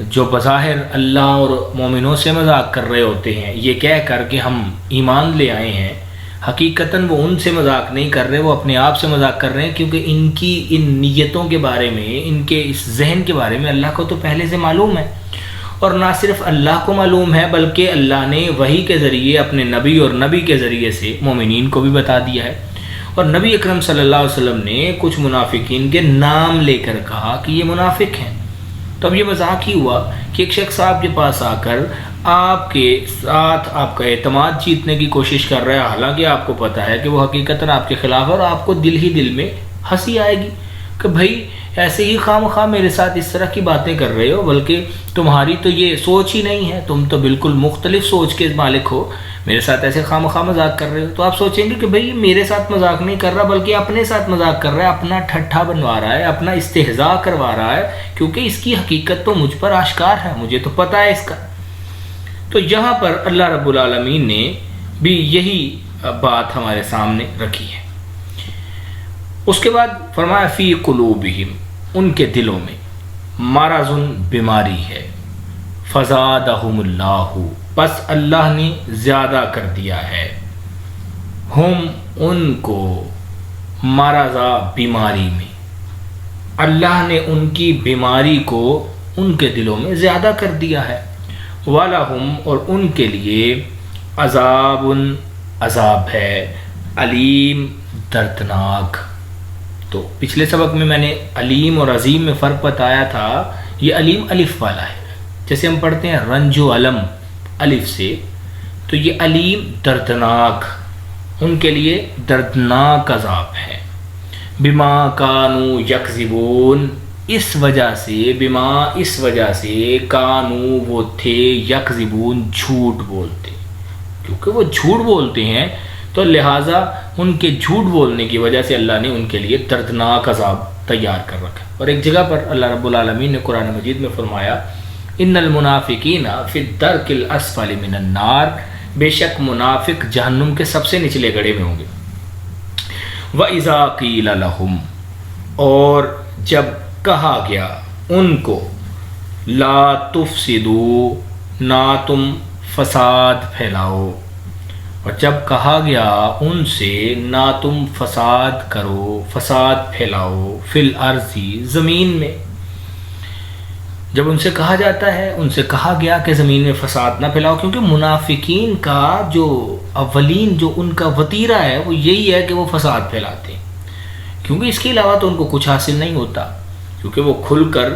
جو بظاہر اللہ اور مومنوں سے مذاق کر رہے ہوتے ہیں یہ کہہ کر کہ ہم ایمان لے آئے ہیں، حقیقتاً وہ ان سے مذاق نہیں کر رہے، وہ اپنے آپ سے مذاق کر رہے ہیں، کیونکہ ان کی ان نیتوں کے بارے میں، ان کے اس ذہن کے بارے میں اللہ کو تو پہلے سے معلوم ہے، اور نہ صرف اللہ کو معلوم ہے بلکہ اللہ نے وحی کے ذریعے اپنے نبی اور نبی کے ذریعے سے مومنین کو بھی بتا دیا ہے۔ اور نبی اکرم صلی اللہ علیہ وسلم نے کچھ منافقین کے نام لے کر کہا کہ یہ منافق ہیں۔ تو اب یہ مذاق ہی ہوا کہ ایک شخص آپ کے پاس آ کر آپ کے ساتھ آپ کا اعتماد جیتنے کی کوشش کر رہا ہے، حالانکہ آپ کو پتہ ہے کہ وہ حقیقتاً آپ کے خلاف ہے، اور آپ کو دل ہی دل میں ہنسی آئے گی کہ بھائی ایسے ہی خواہ مخواہ میرے ساتھ اس طرح کی باتیں کر رہے ہو، بلکہ تمہاری تو یہ سوچ ہی نہیں ہے، تم تو بالکل مختلف سوچ کے مالک ہو، میرے ساتھ ایسے خواہ مخواہ مذاق کر رہے ہو۔ تو آپ سوچیں گے کہ بھائی میرے ساتھ مذاق نہیں کر رہا بلکہ اپنے ساتھ مذاق کر رہا ہے، اپنا ٹھٹھا بنوا رہا ہے، اپنا استہزاء کروا رہا ہے، کیونکہ اس کی حقیقت تو مجھ پر آشکار ہے، مجھے تو پتہ ہے اس کا۔ تو یہاں پر اللہ رب العالمین نے بھی یہی بات ہمارے سامنے رکھی ہے۔ اس کے بعد فرمایا فی قلوبہم، ان کے دلوں میں مرض، بیماری ہے، فزادہم اللہ، بس اللہ نے زیادہ کر دیا ہے، ہم ان کو مرضا، بیماری میں، اللہ نے ان کی بیماری کو ان کے دلوں میں زیادہ کر دیا ہے، وَلَهُمْ، اور ان کے لیے عذاب، عذاب ہے، علیم، دردناک۔ تو پچھلے سبق میں نے علیم اور عظیم میں فرق بتایا تھا، یہ علیم الف والا ہے، جیسے ہم پڑھتے ہیں رنج و علم الف سے، تو یہ علیم دردناک، ان کے لیے دردناک عذاب ہے، بما کانوا یکذبون، اس وجہ سے، بما اس وجہ سے، کانوا وہ تھے، یکذبون جھوٹ بولتے، کیونکہ وہ جھوٹ بولتے ہیں تو لہٰذا ان کے جھوٹ بولنے کی وجہ سے اللہ نے ان کے لیے دردناک عذاب تیار کر رکھا۔ اور ایک جگہ پر اللہ رب العالمین نے قرآن مجید میں فرمایا ان المنافقین فی الدرک الاسفل من النار، بے شک منافق جہنم کے سب سے نچلے گڑھے میں ہوں گے۔ وَإِذَا قِيلَ لَهُمْ، اور جب کہا گیا ان کو، لا تفسدوا، نہ تم فساد پھیلاؤ، اور جب کہا گیا ان سے نہ تم فساد کرو، فساد پھیلاؤ، فی الارض، زمین میں، جب ان سے کہا جاتا ہے، ان سے کہا گیا کہ زمین میں فساد نہ پھیلاؤ، کیونکہ منافقین کا جو اولین جو ان کا وتیرہ ہے وہ یہی ہے کہ وہ فساد پھیلاتے ہیں، کیونکہ اس کے علاوہ تو ان کو کچھ حاصل نہیں ہوتا، کیونکہ وہ کھل کر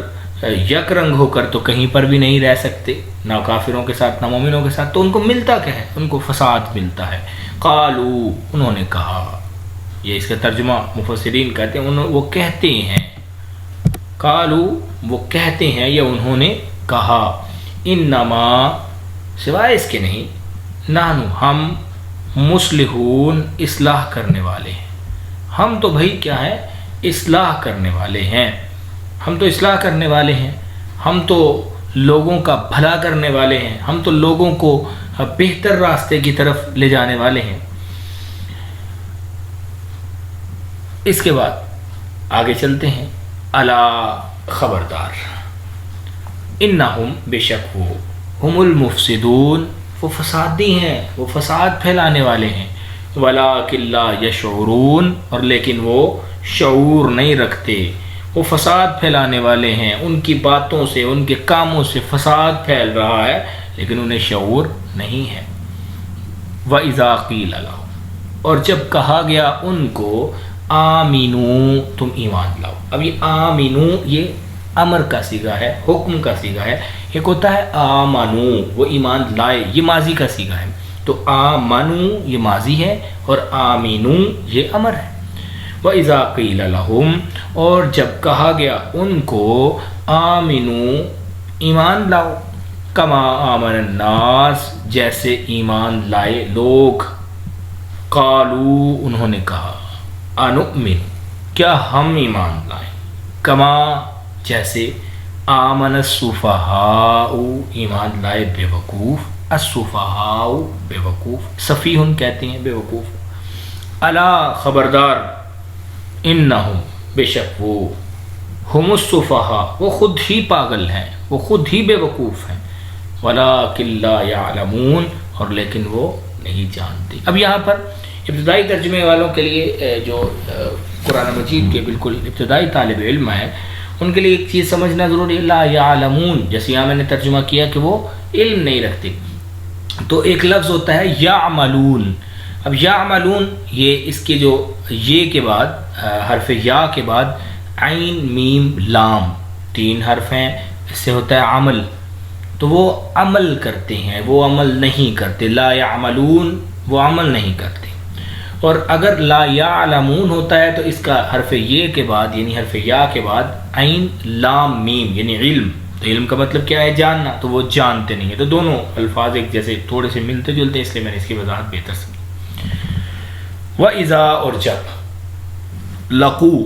یک رنگ ہو کر تو کہیں پر بھی نہیں رہ سکتے، نہ کافروں کے ساتھ نہ مومنوں کے ساتھ، تو ان کو ملتا کیا ہے؟ ان کو فساد ملتا ہے۔ قالو، انہوں نے کہا، یہ اس کا ترجمہ مفسرین کہتے ہیں، وہ کہتے ہیں، قالو وہ کہتے ہیں یا انہوں نے کہا، انما سوائے اس کے نہیں، نحن ہم، مصلحون اصلاح کرنے والے ہیں، ہم تو بھائی کیا ہے؟ اصلاح کرنے والے ہیں، ہم تو اصلاح کرنے والے ہیں، ہم تو لوگوں کا بھلا کرنے والے ہیں، ہم تو لوگوں کو بہتر راستے کی طرف لے جانے والے ہیں۔ اس کے بعد آگے چلتے ہیں، الا خبردار، انہم بے شک وہ، ہم المفسدون وہ فسادی ہیں، وہ فساد پھیلانے والے ہیں، ولکن لا یشعرون اور لیکن وہ شعور نہیں رکھتے، وہ فساد پھیلانے والے ہیں، ان کی باتوں سے ان کے کاموں سے فساد پھیل رہا ہے لیکن انہیں شعور نہیں ہے۔ وَإِذَا قِيلَ لَهُمْ اور جب کہا گیا ان کو آمینو تم ایمان لاؤ، اب یہ آمینو یہ امر کا صیغہ ہے، حکم کا صیغہ ہے، ایک ہوتا ہے آمنو وہ ایمان لائے، یہ ماضی کا صیغہ ہے، تو آمنو یہ ماضی ہے اور آمینو یہ امر ہے۔ وَإِذَا قِيلَ لَهُمْ اور جب کہا گیا ان کو آمنو ایمان لاؤ، کما آمن الناس جیسے ایمان لائے لوگ، قالو انہوں نے کہا، انؤمن کیا ہم ایمان لائیں، کما جیسے آمن السفہاء ایمان لائے بے وقوف، السفہاء بے وقوف، سفیہن کہتے ہیں بے وقوف، الا خبردار، انہم بے شک وہ، ہم السفہاء، وہ خود ہی پاگل ہیں، وہ خود ہی بے وقوف ہیں، ولکن لا یعلمون، اور لیکن وہ نہیں جانتے۔ اب یہاں پر ابتدائی ترجمے والوں کے لیے جو قرآن مجید کے بالکل ابتدائی طالب علم ہیں، ان کے لیے ایک چیز سمجھنا ضروری ہے، لا یعلمون، جیسے یہاں میں نے ترجمہ کیا کہ وہ علم نہیں رکھتے، تو ایک لفظ ہوتا ہے یعملون۔ اب یعملون، یہ اس کے جو یہ کے بعد حرف یا کے بعد عین میم لام 3 حرف ہیں، اس سے ہوتا ہے عمل، تو وہ عمل کرتے ہیں، وہ عمل نہیں کرتے۔ لا یعملون، وہ عمل نہیں کرتے۔ اور اگر لا یعلمون ہوتا ہے تو اس کا حرف یہ کے بعد یعنی حرف یا کے بعد عین لام میم یعنی علم، تو علم کا مطلب کیا ہے؟ جاننا، تو وہ جانتے نہیں ہیں۔ تو دونوں الفاظ ایک جیسے تھوڑے سے ملتے جلتے ہیں، اس لیے میں نے اس کی وضاحت بہتر سمجھی۔ وَإِذَا، اور جب، لَقُوا،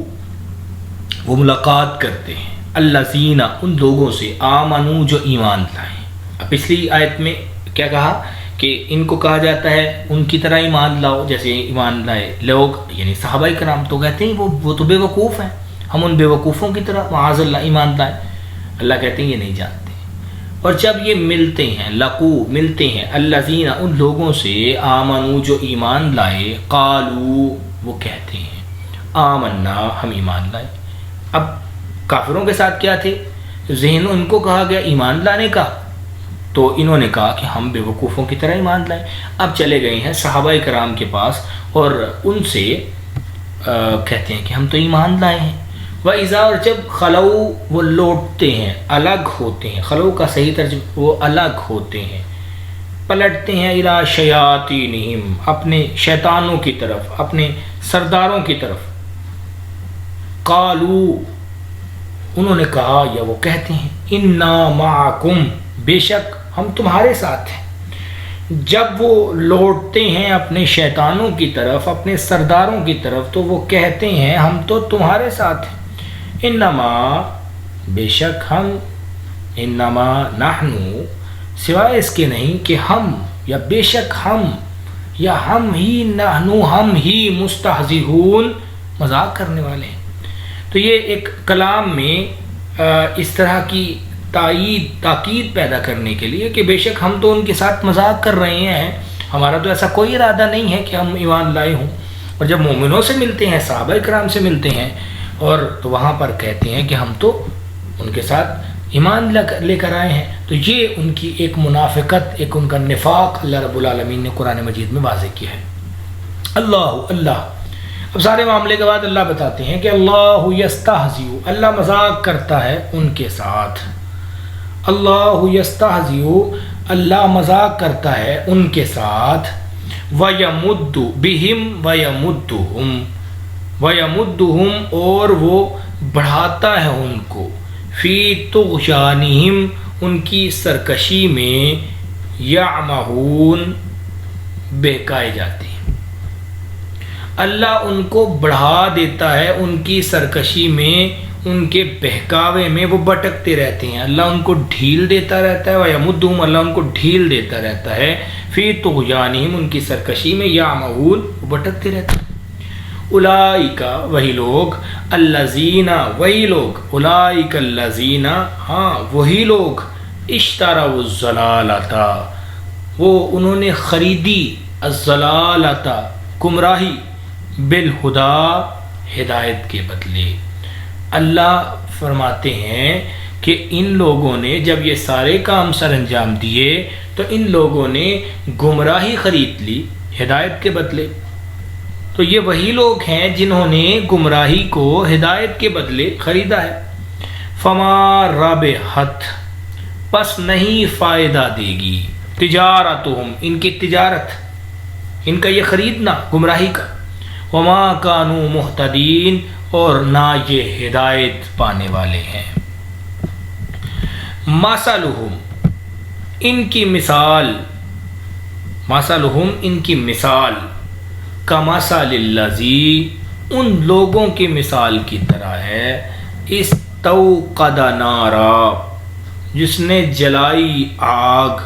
وہ ملاقات کرتے ہیں، الَّذِينَ، ان لوگوں سے، آمنوا، جو ایمان لائیں۔ اب پچھلی آیت میں کیا کہا کہ ان کو کہا جاتا ہے ان کی طرح ایمان لاؤ جیسے ایمان لائے لوگ، یعنی صحابہ کرام، تو کہتے ہیں وہ تو بے وقوف ہیں، ہم ان بے وقوفوں کی طرح معاذ اللہ ایمان لائیں۔ اللہ کہتے ہیں یہ نہیں جانتے۔ اور جب یہ ملتے ہیں، لقو، ملتے ہیں، الذین، ان لوگوں سے، آمنوا، جو ایمان لائے، قالوا، وہ کہتے ہیں، آمنا، ہم ایمان لائے۔ اب کافروں کے ساتھ کیا تھے؟ ذہن ان کو کہا گیا ایمان لانے کا، تو انہوں نے کہا کہ ہم بے وقوفوں کی طرح ایمان لائیں۔ اب چلے گئے ہیں صحابہ کرام کے پاس اور ان سے کہتے ہیں کہ ہم تو ایمان لائے ہیں۔ وَإِذَا، اور جب، خَلَوْا، وہ لوٹتے ہیں، الگ ہوتے ہیں، خلو کا صحیح ترجمہ وہ الگ ہوتے ہیں، پلٹتے ہیں، اِلَىٰ شَيَاطِینِہِمْ، اپنے شیطانوں کی طرف، اپنے سرداروں کی طرف، قالوا، انہوں نے کہا یا وہ کہتے ہیں، اِنَّا مَعَكُمْ، بے شک ہم تمہارے ساتھ ہیں۔ جب وہ لوٹتے ہیں اپنے شیطانوں کی طرف، اپنے سرداروں کی طرف، تو وہ کہتے ہیں ہم تو تمہارے ساتھ ہیں۔ انما، بے شک ہم، انما نحنو، سوائے اس کے نہیں کہ ہم، یا بے شک ہم، یا ہم ہی، نحنو، ہم ہی، مستہزئون، مذاق کرنے والے ہیں۔ تو یہ ایک کلام میں اس طرح کی تاکید پیدا کرنے کے لیے کہ بے شک ہم تو ان کے ساتھ مذاق کر رہے ہیں، ہمارا تو ایسا کوئی ارادہ نہیں ہے کہ ہم ایمان لائے ہوں۔ اور جب مومنوں سے ملتے ہیں، صحابہ کرام سے ملتے ہیں، اور تو وہاں پر کہتے ہیں کہ ہم تو ان کے ساتھ ایمان لے کر آئے ہیں۔ تو یہ ان کی ایک منافقت، ایک ان کا نفاق اللہ رب العالمین نے قرآن مجید میں واضح کیا ہے۔ اللہ، اب سارے معاملے کے بعد اللہ بتاتے ہیں کہ اللہ یستہزئ، اللہ مذاق کرتا ہے ان کے ساتھ۔ اللہ یستہزئ، اللہ مذاق کرتا ہے ان کے ساتھ، وَيَمُدُّ بِهِمْ وَيَمُدُّهُمْ، اور وہ بڑھاتا ہے ان کو، فی طغیانہم، ان کی سرکشی میں، یعمہون، بہکائے جاتے ہیں۔ اللہ ان کو بڑھا دیتا ہے ان کی سرکشی میں، ان کے بہکاوے میں وہ بھٹکتے رہتے ہیں، اللہ ان کو ڈھیل دیتا رہتا ہے، وَيَمُدُّهُمْ، اللہ ان کو ڈھیل دیتا رہتا ہے، فی طغیانہم، ان کی سرکشی میں، یعمہون، وہ بھٹکتے رہتے ہیں۔ اولئک، وہی لوگ، الذین، وہی لوگ، اولئک الذین، ہاں وہی لوگ، اشتروا الضلالۃ، وہ انہوں نے خریدی، الضلالۃ، گمراہی، بالہدی، ہدایت کے بدلے۔ اللہ فرماتے ہیں کہ ان لوگوں نے جب یہ سارے کام سر انجام دیے تو ان لوگوں نے گمراہی خرید لی ہدایت کے بدلے۔ تو یہ وہی لوگ ہیں جنہوں نے گمراہی کو ہدایت کے بدلے خریدا ہے۔ فما ربحت، پس نہیں فائدہ دے گی، تجارتہم، ان کی تجارت، ان کا یہ خریدنا گمراہی کا، وما کانوا مہتدین، اور نہ یہ ہدایت پانے والے ہیں۔ مثلہم، ان کی مثال، مثلہم، ان کی مثال، کمثل الذی، ان لوگوں کی مثال کی طرح ہے، استوقد نارا، جس نے جلائی آگ۔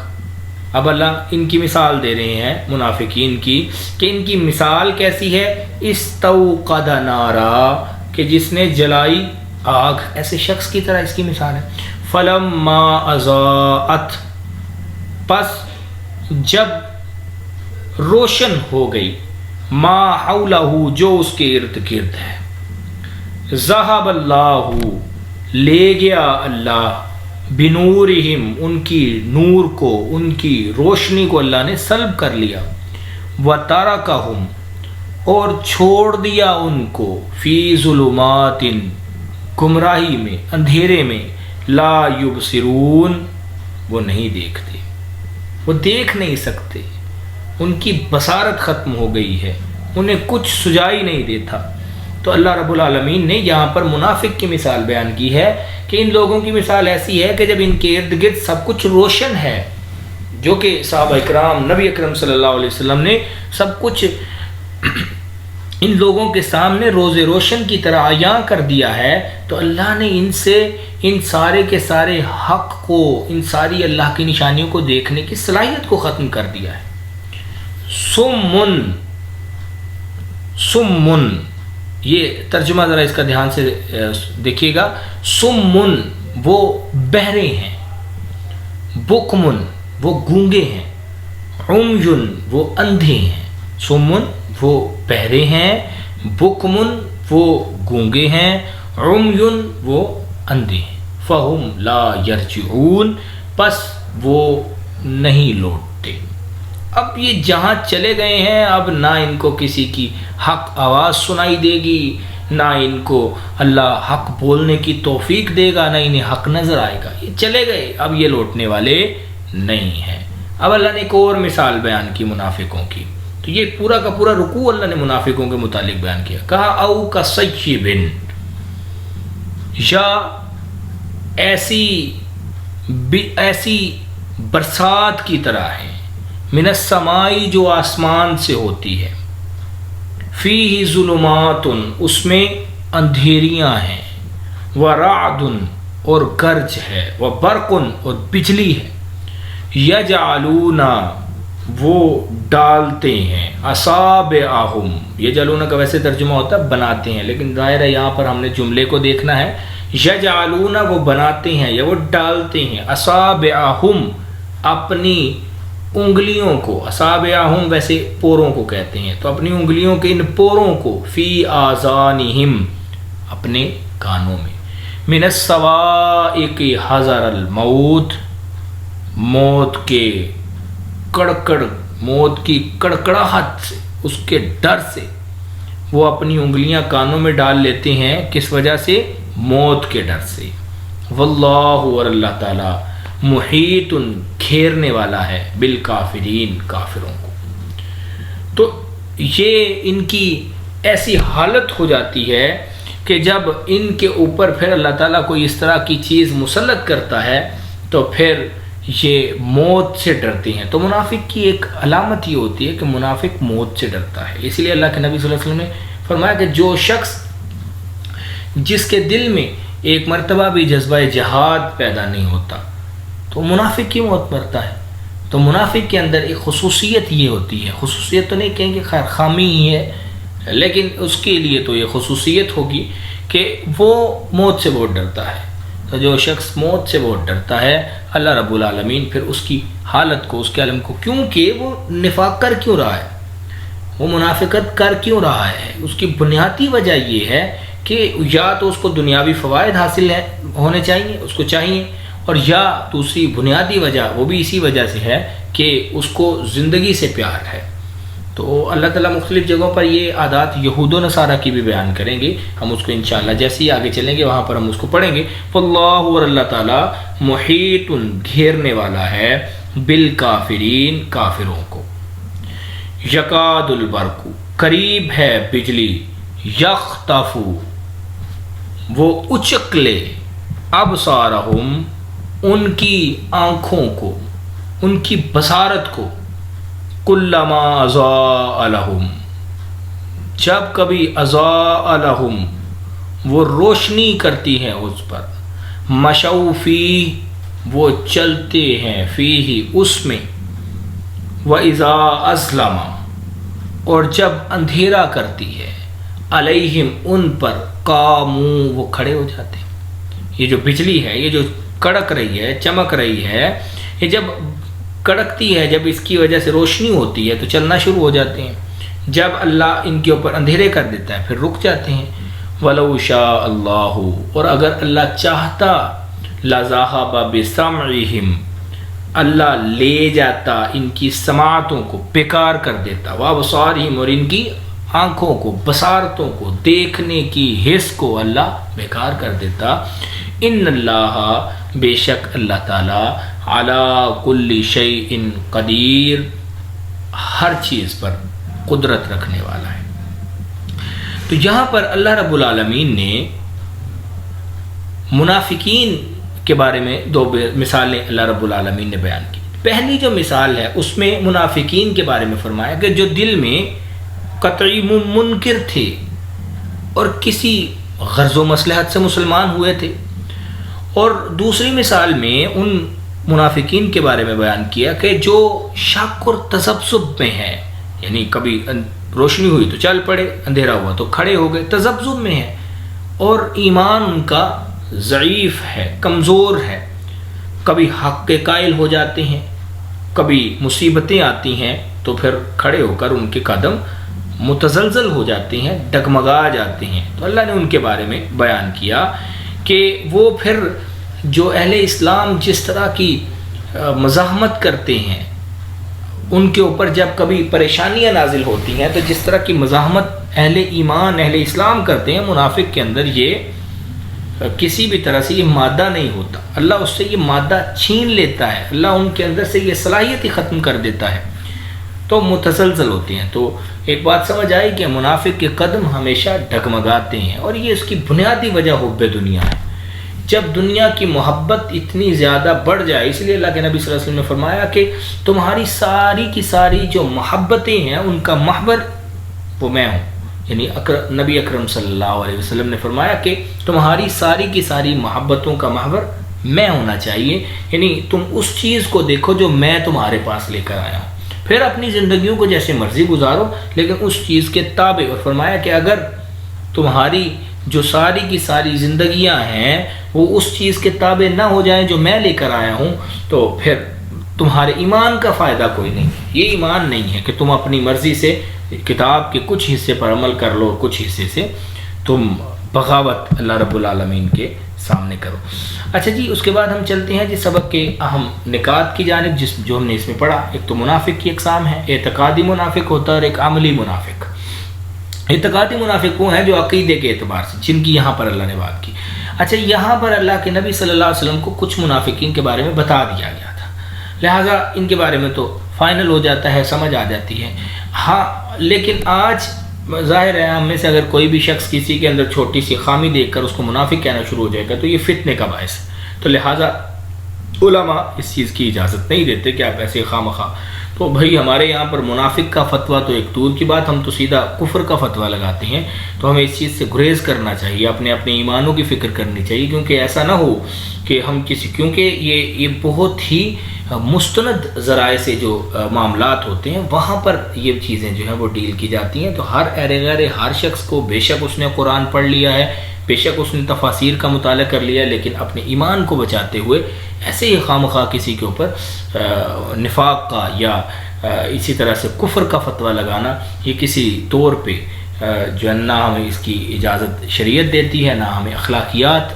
اب اللہ ان کی مثال دے رہے ہیں منافقین کی کہ ان کی مثال کیسی ہے، استوقد نارا، کہ جس نے جلائی آگ ایسے شخص کی طرح اس کی مثال ہے. فلما اضاءت، پس جب روشن ہو گئی، ما حولہ، جو اس کے ارد گرد ہے، ذہب اللہ، لے گیا اللہ، بنورہم، ان کی نور کو، ان کی روشنی کو اللہ نے سلب کر لیا، وترکہم، اور چھوڑ دیا ان کو، فی ظلمات، گمراہی میں، اندھیرے میں، لا یبصرون، وہ نہیں دیکھتے، وہ دیکھ نہیں سکتے، ان کی بصارت ختم ہو گئی ہے، انہیں کچھ سجائی نہیں دیتا. تو اللہ رب العالمین نے یہاں پر منافق کی مثال بیان کی ہے کہ ان لوگوں کی مثال ایسی ہے کہ جب ان کے ارد گرد سب کچھ روشن ہے، جو کہ صحابہ اکرام، نبی اکرم صلی اللہ علیہ وسلم نے سب کچھ ان لوگوں کے سامنے روز روشن کی طرح عیاں کر دیا ہے، تو اللہ نے ان سے ان سارے کے سارے حق کو، ان ساری اللہ کی نشانیوں کو دیکھنے کی صلاحیت کو ختم کر دیا ہے. سمن، یہ ترجمہ ذرا اس کا دھیان سے دیکھیے گا. سمن وہ بہرے ہیں، بکمن وہ گونگے ہیں، عمیٌ وہ اندھے ہیں. سمن وہ بہرے ہیں، بکمن وہ گونگے ہیں، عمیٌ وہ اندھے ہیں. فہم لا یرجعون، پس وہ نہیں لوٹتے. اب یہ جہاں چلے گئے ہیں، اب نہ ان کو کسی کی حق آواز سنائی دے گی، نہ ان کو اللہ حق بولنے کی توفیق دے گا، نہ انہیں حق نظر آئے گا. یہ چلے گئے، اب یہ لوٹنے والے نہیں ہیں. اب اللہ نے ایک اور مثال بیان کی منافقوں کی. تو یہ پورا کا پورا رکوع اللہ نے منافقوں کے متعلق بیان کیا. کہا او کصیب، یا ایسی برسات کی طرح ہے، من السماء، جو آسمان سے ہوتی ہے، فیہ ظلمات، اس میں اندھیریاں ہیں، ورعد، اور گرج ہے، وبرق، اور بجلی ہے، یجعلون، وہ ڈالتے ہیں، اصابعہم، یجعلون کا ویسے ترجمہ ہوتا ہے بناتے ہیں، لیکن ظاہر ہے یہاں پر ہم نے جملے کو دیکھنا ہے. یجعلون وہ بناتے ہیں یا وہ ڈالتے ہیں، اصابعہم اپنی انگلیوں کو، اصابعہم ویسے پوروں کو کہتے ہیں، تو اپنی انگلیوں کے ان پوروں کو، فی آذانہم اپنے کانوں میں، من الصواعق حذر الموت، موت کے کڑکڑ، موت کی کڑکڑاہٹ سے، اس کے ڈر سے وہ اپنی انگلیاں کانوں میں ڈال لیتے ہیں. کس وجہ سے؟ موت کے ڈر سے. واللہ، اور اللہ تعالی، محیط گھیرنے والا ہے، بالکافرین، کافروں کو. تو یہ ان کی ایسی حالت ہو جاتی ہے کہ جب ان کے اوپر پھر اللہ تعالیٰ کوئی اس طرح کی چیز مسلط کرتا ہے تو پھر یہ موت سے ڈرتے ہیں. تو منافق کی ایک علامت یہ ہوتی ہے کہ منافق موت سے ڈرتا ہے. اسی لیے اللہ کے نبی صلی اللہ علیہ وسلم نے فرمایا کہ جو شخص جس کے دل میں ایک مرتبہ بھی جذبہ جہاد پیدا نہیں ہوتا تو منافق کی موت مرتا ہے. تو منافق کے اندر ایک خصوصیت یہ ہوتی ہے، خصوصیت تو نہیں کہیں گے، خیر خامی ہی ہے، لیکن اس کے لیے تو یہ خصوصیت ہوگی کہ وہ موت سے بہت ڈرتا ہے. تو جو شخص موت سے بہت ڈرتا ہے، اللہ رب العالمین پھر اس کی حالت کو، اس کے عالم کو، کیونکہ وہ نفاق کر کیوں رہا ہے، وہ منافقت کر کیوں رہا ہے، اس کی بنیادی وجہ یہ ہے کہ یا تو اس کو دنیاوی فوائد حاصل ہونے چاہیے، اس کو چاہیے، اور یا دوسری بنیادی وجہ وہ بھی اسی وجہ سے ہے کہ اس کو زندگی سے پیار ہے. تو اللہ تعالیٰ مختلف جگہوں پر یہ عادات یہود و نصارہ کی بھی بیان کریں گے، ہم اس کو انشاءاللہ جیسے ہی آگے چلیں گے وہاں پر ہم اس کو پڑھیں گے. واللہ، اور اللہ تعالیٰ، محیط گھیرنے والا ہے، بالکافرین، کافروں کو. یکاد البرق، قریب ہے بجلی، یخطف، وہ اچک لے، ابصارہم، ان کی آنکھوں کو، ان کی بصارت کو، کلما اضاء لہم، جب کبھی اضاء لہم، وہ روشنی کرتی ہیں اس پر، مشوا فیہ، وہ چلتے ہیں، فیہ، اس میں، وَإِذَا أَظْلَمَ، اور جب اندھیرا کرتی ہے، علیہم ان پر قامو وہ کھڑے ہو جاتے ہیں. یہ جو بجلی ہے یہ جو کڑک رہی ہے چمک رہی ہے یہ جب کڑکتی ہے جب اس کی وجہ سے روشنی ہوتی ہے تو چلنا شروع ہو جاتے ہیں. جب اللہ ان کے اوپر اندھیرے کر دیتا ہے پھر رک جاتے ہیں. وَلَوْ شَاءَ اللَّهُ اور اگر اللہ چاہتا لَذَهَبَ بِسَمْعِهِمْ اللہ لے جاتا ان کی سماعتوں کو بیکار کر دیتا. وَأَبْصَارِهِمْ اور ان کی آنکھوں کو بصارتوں کو دیکھنے کی حس کو اللہ بیکار کر دیتا. ان اللہ بے شک اللہ تعالی علی کل شیء قدیر ہر چیز پر قدرت رکھنے والا ہے. تو یہاں پر اللہ رب العالمین نے منافقین کے بارے میں دو مثالیں اللہ رب العالمین نے بیان کی. پہلی جو مثال ہے اس میں منافقین کے بارے میں فرمایا کہ جو دل میں قطعی منکر تھے اور کسی غرض و مصلحت سے مسلمان ہوئے تھے. اور دوسری مثال میں ان منافقین کے بارے میں بیان کیا کہ جو شک اور تذبذب میں ہے یعنی کبھی روشنی ہوئی تو چل پڑے اندھیرا ہوا تو کھڑے ہو گئے تذبذب میں ہے اور ایمان ان کا ضعیف ہے کمزور ہے. کبھی حق کے قائل ہو جاتے ہیں کبھی مصیبتیں آتی ہیں تو پھر کھڑے ہو کر ان کے قدم متزلزل ہو جاتے ہیں ڈگمگا جاتے ہیں. تو اللہ نے ان کے بارے میں بیان کیا کہ وہ پھر جو اہل اسلام جس طرح کی مزاحمت کرتے ہیں ان کے اوپر جب کبھی پریشانیاں نازل ہوتی ہیں تو جس طرح کی مزاحمت اہل ایمان اہل اسلام کرتے ہیں منافق کے اندر یہ کسی بھی طرح سے یہ مادہ نہیں ہوتا. اللہ اس سے یہ مادہ چھین لیتا ہے. اللہ ان کے اندر سے یہ صلاحیت ہی ختم کر دیتا ہے تو متزلزل ہوتے ہیں. تو ایک بات سمجھ آئی کہ منافق کے قدم ہمیشہ ڈگمگاتے ہیں اور یہ اس کی بنیادی وجہ حب دنیا ہے. جب دنیا کی محبت اتنی زیادہ بڑھ جائے اس لیے اللہ کے نبی صلی اللہ علیہ وسلم نے فرمایا کہ تمہاری ساری کی ساری جو محبتیں ہیں ان کا محور وہ میں ہوں. یعنی نبی اکرم صلی اللہ علیہ وسلم نے فرمایا کہ تمہاری ساری کی ساری محبتوں کا محور میں ہونا چاہیے. یعنی تم اس چیز کو دیکھو جو میں تمہارے پاس لے کر آیا ہوں پھر اپنی زندگیوں کو جیسے مرضی گزارو لیکن اس چیز کے تابع. اور فرمایا کہ اگر تمہاری جو ساری کی ساری زندگیاں ہیں وہ اس چیز کے تابع نہ ہو جائیں جو میں لے کر آیا ہوں تو پھر تمہارے ایمان کا فائدہ کوئی نہیں. یہ ایمان نہیں ہے کہ تم اپنی مرضی سے کتاب کے کچھ حصے پر عمل کر لو کچھ حصے سے تم بغاوت اللہ رب العالمین کے سامنے کرو. اچھا جی اس کے بعد ہم چلتے ہیں جی سبق کے اہم نکات کی جانب جو ہم نے اس میں پڑھا. ایک تو منافق کی اقسام ہے اعتقادی منافق ہوتا ہے اور ایک عملی منافق. اعتقادی منافق وہ ہیں جو عقیدے کے اعتبار سے جن کی یہاں پر اللہ نے بات کی. اچھا یہاں پر اللہ کے نبی صلی اللہ علیہ وسلم کو کچھ منافقین کے بارے میں بتا دیا گیا تھا لہٰذا ان کے بارے میں تو فائنل ہو جاتا ہے سمجھ آ جاتی ہے. ہاں لیکن آج ظاہر ہے ہم میں سے اگر کوئی بھی شخص کسی کے اندر چھوٹی سی خامی دیکھ کر اس کو منافق کہنا شروع ہو جائے گا تو یہ فتنے کا باعث ہے. تو لہٰذا علماء اس چیز کی اجازت نہیں دیتے کہ آپ ایسے خواہ. تو بھائی ہمارے یہاں پر منافق کا فتویٰ تو ایک دور کی بات ہم تو سیدھا کفر کا فتویٰ لگاتے ہیں. تو ہمیں اس چیز سے گریز کرنا چاہیے اپنے ایمانوں کی فکر کرنی چاہیے کیونکہ ایسا نہ ہو کہ ہم کیونکہ یہ بہت ہی مستند ذرائع سے جو معاملات ہوتے ہیں وہاں پر یہ چیزیں جو ہیں وہ ڈیل کی جاتی ہیں. تو ہر غیر ہر شخص کو بے شک اس نے قرآن پڑھ لیا ہے بے شک اس نے تفاسیر کا مطالعہ کر لیا لیکن اپنے ایمان کو بچاتے ہوئے ایسے ہی خواہ کسی کے اوپر نفاق کا یا اسی طرح سے کفر کا فتویٰ لگانا یہ کسی طور پہ جو نہ ہمیں اس کی اجازت شریعت دیتی ہے نہ ہمیں اخلاقیات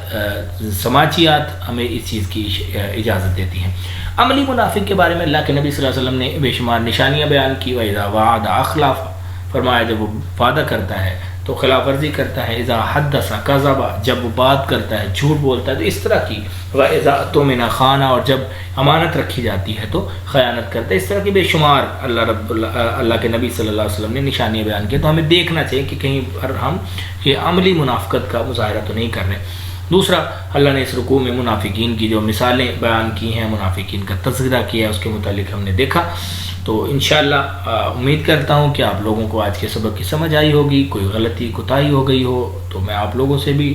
سماجیات ہمیں اس چیز کی اجازت دیتی ہیں. عملی منافق کے بارے میں اللہ کے نبی صلی اللہ علیہ وسلم نے بے شمار نشانیاں بیان کی. وَإِذَا وَعَدَ أَخْلَفَ فرمایا جب وہ وعدہ کرتا ہے تو خلاف ورزی کرتا ہے. اذا حدث کذب جب وہ بات کرتا ہے جھوٹ بولتا ہے. تو اس طرح کی واذا اؤتمن خان اور جب امانت رکھی جاتی ہے تو خیانت کرتا ہے. اس طرح کی بے شمار اللہ کے نبی صلی اللہ علیہ وسلم نے نشانیاں بیان کی. تو ہمیں دیکھنا چاہیے کہ کہیں پر ہم یہ عملی منافقت کا مظاہرہ تو نہیں کر رہے. دوسرا اللہ نے اس رکوع میں منافقین کی جو مثالیں بیان کی ہیں منافقین کا تذکرہ کیا ہے اس کے متعلق ہم نے دیکھا. تو انشاءاللہ امید کرتا ہوں کہ آپ لوگوں کو آج کے سبق کی سمجھ آئی ہوگی. کوئی غلطی کوتاہی ہو گئی ہو تو میں آپ لوگوں سے بھی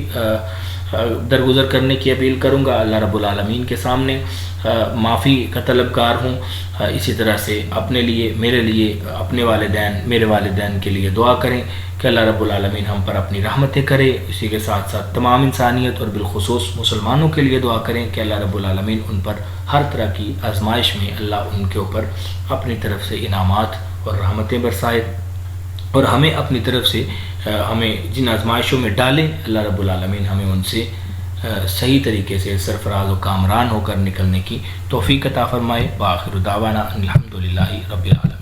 درگزر کرنے کی اپیل کروں گا۔ اللہ رب العالمین کے سامنے معافی کا طلبگار ہوں۔ اسی طرح سے اپنے لیے، میرے لیے، اپنے والدین، میرے والدین کے لیے دعا کریں کہ اللہ رب العالمین ہم پر اپنی رحمتیں کرے۔ اسی کے ساتھ ساتھ تمام انسانیت اور بالخصوص مسلمانوں کے لیے دعا کریں کہ اللہ رب العالمین ان پر ہر طرح کی آزمائش میں اللہ ان کے اوپر اپنی طرف سے انعامات اور رحمتیں برسائے، اور ہمیں اپنی طرف سے ہمیں جن آزمائشوں میں ڈالیں اللہ رب العالمین ہمیں ان سے صحیح طریقے سے سرفراز و کامران ہو کر نکلنے کی توفیق عطا فرمائے۔ وآخر دعوانا الحمدللہ رب العالمین۔